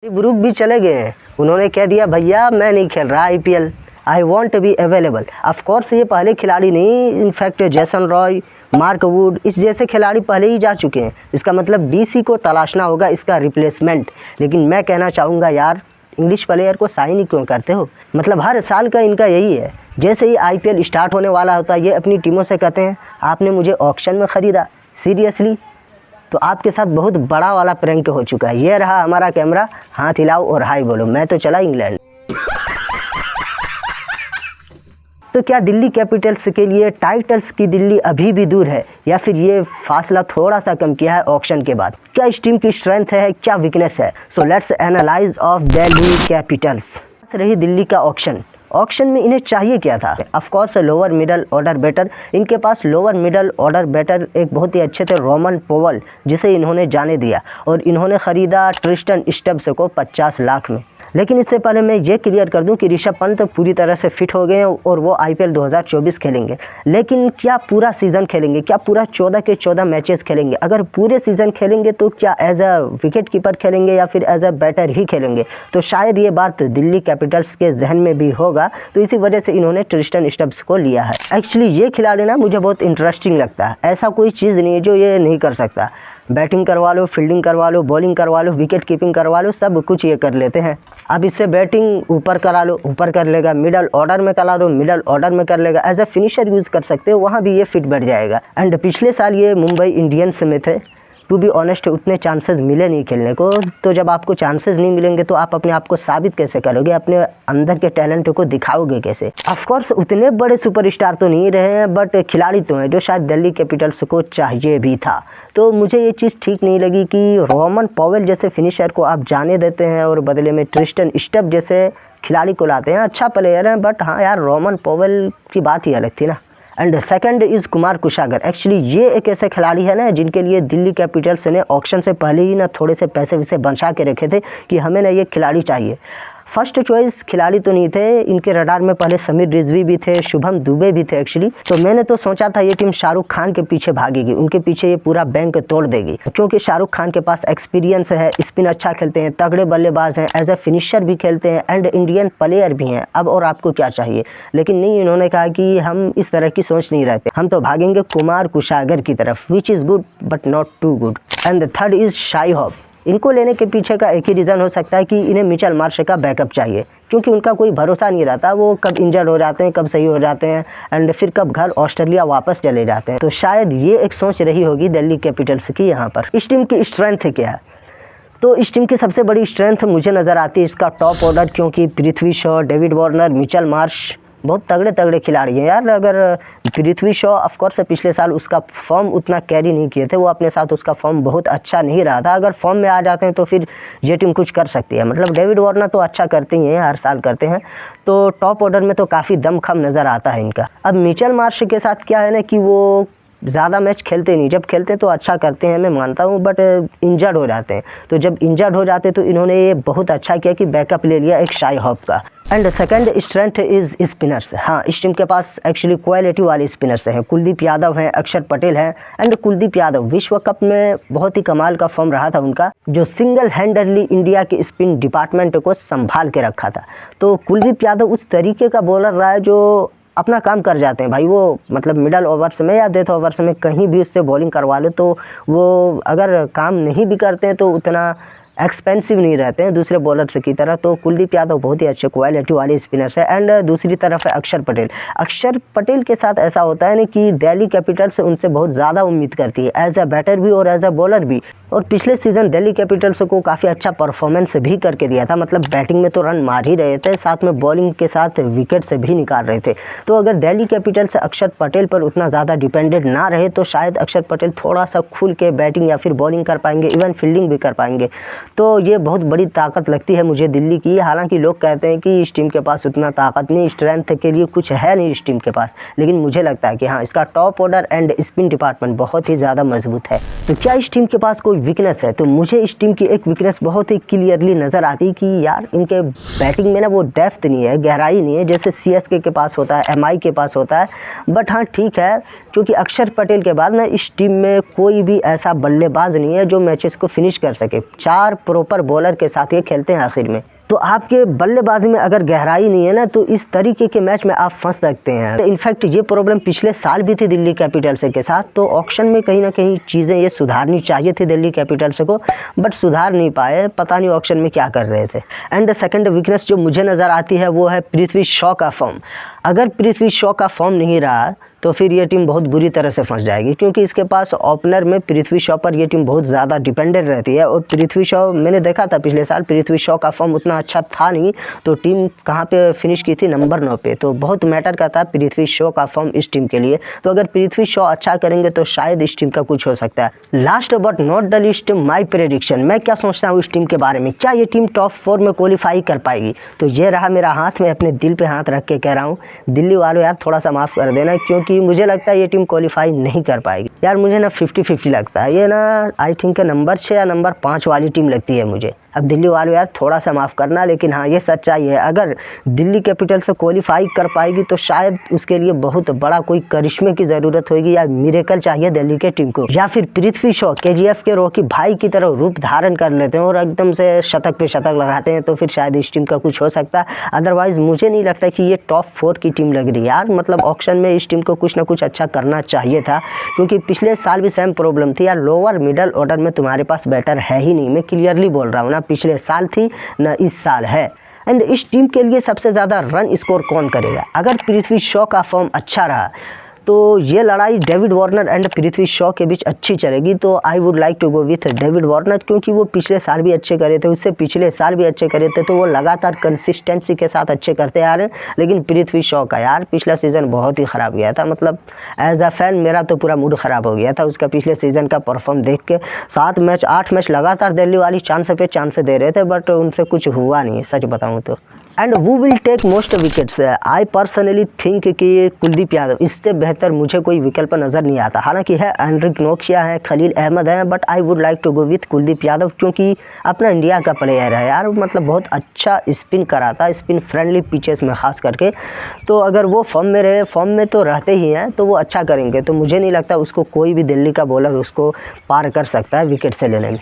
Brooke भी चले गए। उन्होंने कह दिया भैया मैं नहीं खेल रहा IPL, I want to be available. Of course ये पहले खिलाड़ी नहीं, in fact Jason Roy, Mark Wood इस जैसे खिलाड़ी पहले ही जा चुके हैं। इसका मतलब डीसी को तलाशना होगा इसका रिप्लेसमेंट। लेकिन मैं कहना चाहूँगा यार, इंग्लिश प्लेयर को साइन ही क्यों करते हो? मतलब हर साल का इनका यही है, जैसे ही आईपीएल स्टार्ट होने वाला होता है ये अपनी टीमों से कहते हैं आपने मुझे ऑक्शन में ख़रीदा, सीरियसली? तो आपके साथ बहुत बड़ा वाला प्रैंक हो चुका है। ये रहा हमारा कैमरा, हाथ हिलाओ और हाय बोलो, मैं तो चला इंग्लैंड। तो क्या दिल्ली कैपिटल्स के लिए टाइटल्स की दिल्ली अभी भी दूर है, या फिर ये फासला थोड़ा सा कम किया है ऑक्शन के बाद? क्या इस टीम की स्ट्रेंथ है, क्या वीकनेस है? So let's analyse of Delhi Capitals. रही दिल्ली का ऑक्शन में इन्हें चाहिए क्या था? Of course lower middle order batter. इनके पास लोअर मिडल ऑर्डर बैटर एक बहुत ही अच्छे थे, रोमन पोवेल, जिसे इन्होंने जाने दिया और इन्होंने ख़रीदा ट्रिस्टन स्टब्स को 50 लाख में। लेकिन इससे पहले मैं ये क्लियर कर दूं कि ऋषभ पंत पूरी तरह से फिट हो गए हैं और वो आईपीएल 2024 खेलेंगे। लेकिन क्या पूरा सीज़न खेलेंगे? क्या पूरा 14 के 14 मैचेस खेलेंगे? अगर पूरे सीज़न खेलेंगे तो क्या एज अ विकेट कीपर खेलेंगे या फिर एज अ बैटर ही खेलेंगे? तो शायद ये बात दिल्ली कैपिटल्स के जहन में भी होगा, तो इसी वजह से इन्होंने ट्रिस्टन स्टब्स को लिया है। एक्चुअली ये खिलाड़ी ना मुझे बहुत इंटरेस्टिंग लगता है। ऐसा कोई चीज़ नहीं है जो ये नहीं कर सकता। बैटिंग करवा लो, फील्डिंग करवा लो, बॉलिंग करवा लो, विकेट कीपिंग करवा लो, सब कुछ ये कर लेते हैं। अब इससे बैटिंग ऊपर करा लो, ऊपर कर लेगा, मिडल ऑर्डर में करा लो, मिडल ऑर्डर में कर लेगा, एज अ फिनिशर यूज़ कर सकते हो, वहाँ भी ये फिट बैठ जाएगा। एंड पिछले साल ये मुंबई इंडियंस में थे। टू बी ऑनेस्ट उतने चांसेस मिले नहीं खेलने को, तो जब आपको चांसेस नहीं मिलेंगे तो आप अपने आप को साबित कैसे करोगे? अपने अंदर के टैलेंट को दिखाओगे कैसे? ऑफकोर्स उतने बड़े सुपरस्टार तो नहीं रहे हैं, बट खिलाड़ी तो हैं जो शायद दिल्ली कैपिटल्स को चाहिए भी था। तो मुझे ये चीज़ ठीक नहीं लगी कि रोमन पोवेल जैसे फिनिशर को आप जाने देते हैं और बदले में ट्रिस्टन स्टब्स जैसे खिलाड़ी को लाते हैं। अच्छा प्लेयर हैं, बट हाँ यार, रोमन पोवेल की बात ही अलग थी ना। And second is Kumar Kushagra. Actually ये एक ऐसे खिलाड़ी है ना जिनके लिए दिल्ली कैपिटल्स ने ऑक्शन से पहले ही ना थोड़े से पैसे वैसे बचा के रखे थे कि हमें ना ये खिलाड़ी चाहिए। फर्स्ट चॉइस खिलाड़ी तो नहीं थे इनके रडार में, पहले समीर रिजवी भी थे, शुभम दुबे भी थे एक्चुअली। तो मैंने तो सोचा था ये टीम शाहरुख खान के पीछे भागेगी, उनके पीछे ये पूरा बैंक तोड़ देगी, क्योंकि शाहरुख खान के पास एक्सपीरियंस है, स्पिन अच्छा खेलते हैं, तगड़े बल्लेबाज हैं, एज ए फिनिशर भी खेलते हैं एंड इंडियन प्लेयर भी हैं। अब और आपको क्या चाहिए? लेकिन नहीं, इन्होंने कहा कि हम इस तरह की सोच नहीं रहते, हम तो भागेंगे कुमार कुशागर की तरफ, which is good but not to good. And the third is Shai Hope. इनको लेने के पीछे का एक ही रीज़न हो सकता है कि इन्हें मिचेल मार्श का बैकअप चाहिए, क्योंकि उनका कोई भरोसा नहीं रहता, वो कब इंजर्ड हो जाते हैं, कब सही हो जाते हैं एंड फिर कब घर ऑस्ट्रेलिया वापस चले जाते हैं। तो शायद ये एक सोच रही होगी दिल्ली कैपिटल्स की यहाँ पर। इस टीम की स्ट्रेंथ क्या है? तो इस टीम की सबसे बड़ी स्ट्रेंथ मुझे नज़र आती है इसका टॉप ऑर्डर, क्योंकि Prithvi Shaw, David Warner, Mitchell Marsh बहुत तगड़े तगड़े खिलाड़ी हैं यार। अगर पृथ्वी शॉ ऑफकोर्स पिछले साल उसका फॉर्म उतना कैरी नहीं किए थे, वो अपने साथ उसका फॉर्म बहुत अच्छा नहीं रहा था। अगर फॉर्म में आ जाते हैं तो फिर ये टीम कुछ कर सकती है। मतलब डेविड वार्नर तो अच्छा करते ही हैं, हर साल करते हैं, तो टॉप ऑर्डर में तो काफ़ी दमखम नज़र आता है इनका। अब मिचेल मार्श के साथ क्या है ना कि वो ज़्यादा मैच खेलते नहीं, जब खेलते तो अच्छा करते हैं मैं मानता हूँ, बट इंजर्ड हो जाते हैं। तो जब इंजर्ड हो जाते तो इन्होंने ये बहुत अच्छा किया कि बैकअप ले लिया एक शाई होप का। And second strength is spinners. हाँ, इस टीम के पास एक्चुअली क्वालिटी वाले स्पिनर्स हैं। कुलदीप यादव हैं, अक्षर पटेल हैं। एंड कुलदीप यादव विश्व कप में बहुत ही कमाल का फॉर्म रहा था उनका, जो सिंगल हैंडली इंडिया के स्पिन डिपार्टमेंट को संभाल के रखा था। तो कुलदीप यादव उस तरीके का बॉलर रहा है जो अपना काम कर जाते हैं भाई। वो मतलब मिडल ओवर्स में या डेथ ओवर्स में कहीं भी उससे बॉलिंग करवा लो, तो वो अगर काम नहीं भी करते हैं तो उतना एक्सपेंसिव नहीं रहते हैं दूसरे बॉलर्स की तरह। तो कुलदीप यादव बहुत ही अच्छे क्वालिटी वाले स्पिनर्स है। एंड दूसरी तरफ है अक्षर पटेल। अक्षर पटेल के साथ ऐसा होता है ना कि दिल्ली कैपिटल्स उनसे बहुत ज़्यादा उम्मीद करती है, एज अ बैटर भी और एज अ बॉलर भी। और पिछले सीज़न दिल्ली कैपिटल्स को काफ़ी अच्छा परफॉर्मेंस भी करके दिया था। मतलब बैटिंग में तो रन मार ही रहे थे, साथ में बॉलिंग के साथ विकेट से भी निकाल रहे थे। तो अगर दिल्ली कैपिटल्स अक्षर पटेल पर उतना ज़्यादा डिपेंडेंट ना रहे तो शायद अक्षर पटेल थोड़ा सा खुल के बैटिंग या फिर बॉलिंग कर पाएंगे, इवन फील्डिंग भी कर पाएंगे। तो ये बहुत बड़ी ताकत लगती है मुझे दिल्ली की। हालांकि लोग कहते हैं कि इस टीम के पास उतना ताकत नहीं, स्ट्रेंथ के लिए कुछ है नहीं इस टीम के पास, लेकिन मुझे लगता है कि हाँ, इसका top order and spin department बहुत ही ज़्यादा मजबूत है। तो क्या इस टीम के पास कोई वीकनेस है? तो मुझे इस टीम की एक वीकनेस बहुत ही क्लियरली नज़र आती है कि यार इनके बैटिंग में ना वो डेप्थ नहीं है, गहराई नहीं है, जैसे सीएसके के पास होता है, एमआई के पास होता है। बट हाँ ठीक है, क्योंकि अक्षर पटेल के बाद ना इस टीम में कोई भी ऐसा बल्लेबाज नहीं है जो मैचेस को फिनिश कर सके। 4 प्रॉपर बॉलर के साथ ये खेलते हैं आखिर में। तो आपके बल्लेबाजी में अगर गहराई नहीं है ना, तो इस तरीके के मैच में आप फंस सकते हैं। इनफैक्ट ये प्रॉब्लम पिछले साल भी थी दिल्ली कैपिटल्स के साथ। तो ऑक्शन में कहीं ना कहीं चीज़ें ये सुधारनी चाहिए थी दिल्ली कैपिटल्स को, बट सुधार नहीं पाए। पता नहीं ऑक्शन में क्या कर रहे थे। एंड सेकंड वीकनेस जो मुझे नज़र आती है वो है पृथ्वी शॉ का फॉर्म। अगर पृथ्वी शॉ का फॉर्म नहीं रहा तो फिर ये टीम बहुत बुरी तरह से फंस जाएगी, क्योंकि इसके पास ओपनर में पृथ्वी शॉ पर ये टीम बहुत ज़्यादा डिपेंडेंट रहती है। और पृथ्वी शॉ मैंने देखा था पिछले साल, पृथ्वी शॉ का फॉर्म उतना अच्छा था नहीं, तो टीम कहाँ पे फिनिश की थी, नंबर 9 पे। तो बहुत मैटर करता है पृथ्वी शॉ का फॉर्म इस टीम के लिए। तो अगर पृथ्वी शॉ अच्छा करेंगे तो शायद इस टीम का कुछ हो सकता है। Last but not the least, my prediction, मैं क्या सोचता हूँ इस टीम के बारे में। क्या ये टीम टॉप 4 में क्वालिफाई कर पाएगी? तो ये रहा मेरा हाथ में, अपने दिल पे हाथ रख के कह रहा हूँ, दिल्ली वालों यार थोड़ा सा माफ़ कर देना, क्योंकि मुझे लगता है ये टीम क्वालिफाई नहीं कर पाएगी। यार मुझे ना 50-50 लगता है ये ना, आई थिंक नंबर 6 या नंबर 5 वाली टीम लगती है मुझे। अब दिल्ली वालों यार थोड़ा सा माफ़ करना, लेकिन हाँ ये सच्चाई है। अगर दिल्ली कैपिटल से क्वालिफाई कर पाएगी तो शायद उसके लिए बहुत बड़ा कोई करिश्मे की ज़रूरत होगी, या मिरेकल चाहिए दिल्ली के टीम को, या फिर पृथ्वी शॉ KGF के रॉकी भाई की तरह रूप धारण कर लेते हैं और एकदम से शतक पे शतक लगाते हैं, तो फिर शायद इस टीम का कुछ हो सकता है। अदरवाइज़ मुझे नहीं लगता कि ये टॉप 4 की टीम लग रही है यार। मतलब ऑक्शन में इस टीम को कुछ ना कुछ अच्छा करना चाहिए था, क्योंकि पिछले साल भी सेम प्रॉब्लम थी यार। लोअर मिडल ऑर्डर में तुम्हारे पास बैटर है ही नहीं, मैं क्लियरली बोल रहा हूँ ना, पिछले साल थी ना इस साल है। एंड इस टीम के लिए सबसे ज़्यादा रन स्कोर कौन करेगा? अगर पृथ्वी शॉ का फॉर्म अच्छा रहा तो ये लड़ाई David Warner and Prithvi Shaw के बीच अच्छी चलेगी। तो I would like to go with David Warner, क्योंकि वो पिछले साल भी अच्छे करे थे, उससे पिछले साल भी अच्छे करे थे, तो वो लगातार कंसिस्टेंसी के साथ अच्छे करते आ रहे हैं। लेकिन पृथ्वी शॉ का यार पिछला सीज़न बहुत ही ख़राब गया था। मतलब एज अ फैन मेरा तो पूरा मूड ख़राब हो गया था उसका पिछले सीज़न का परफॉर्म देख के। 7 मैच 8 मैच लगातार दिल्ली वाली चांस पे चांस दे रहे थे, बट उनसे कुछ हुआ नहीं सच बताऊँ तो। एंड वो will take most wickets? I personally think कि कुलदीप यादव, इससे बेहतर मुझे कोई विकल्प नज़र नहीं आता। हालांकि है एंड्रिक नोकिया है, खलील अहमद है, but I would like to go with Kuldeep Yadav, क्योंकि अपना इंडिया का प्लेयर है यार। मतलब बहुत अच्छा स्पिन कराता, स्पिन फ्रेंडली पिचेस में खास करके। तो अगर वो फॉर्म में रहे, फॉर्म में तो रहते ही हैं, तो वो अच्छा करेंगे। तो मुझे नहीं लगता उसको कोई भी दिल्ली का बॉलर उसको पार कर सकता है विकेट से लेने में।